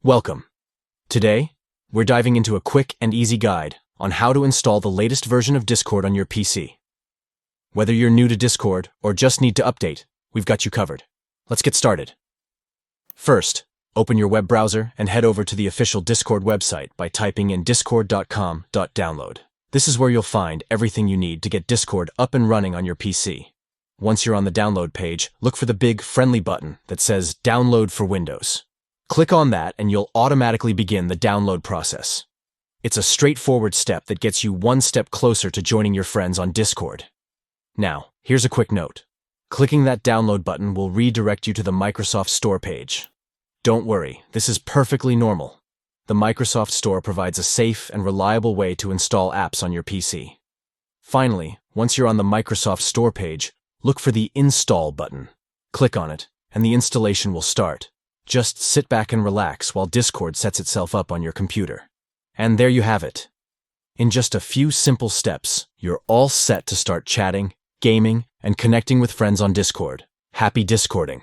Welcome. Today, we're diving into a quick and easy guide on how to install the latest version of Discord on your PC. Whether you're new to Discord or just need to update, we've got you covered. Let's get started. First, open your web browser and head over to the official Discord website by typing in discord.com.download. This is where you'll find everything you need to get Discord up and running on your PC. Once you're on the download page, look for the big friendly button that says Download for Windows. Click on that and you'll automatically begin the download process. It's a straightforward step that gets you one step closer to joining your friends on Discord. Now, here's a quick note. Clicking that download button will redirect you to the Microsoft Store page. Don't worry, this is perfectly normal. The Microsoft Store provides a safe and reliable way to install apps on your PC. Finally, once you're on the Microsoft Store page, look for the Install button. Click on it, and the installation will start. Just sit back and relax while Discord sets itself up on your computer. And there you have it. In just a few simple steps, you're all set to start chatting, gaming, and connecting with friends on Discord. Happy Discording!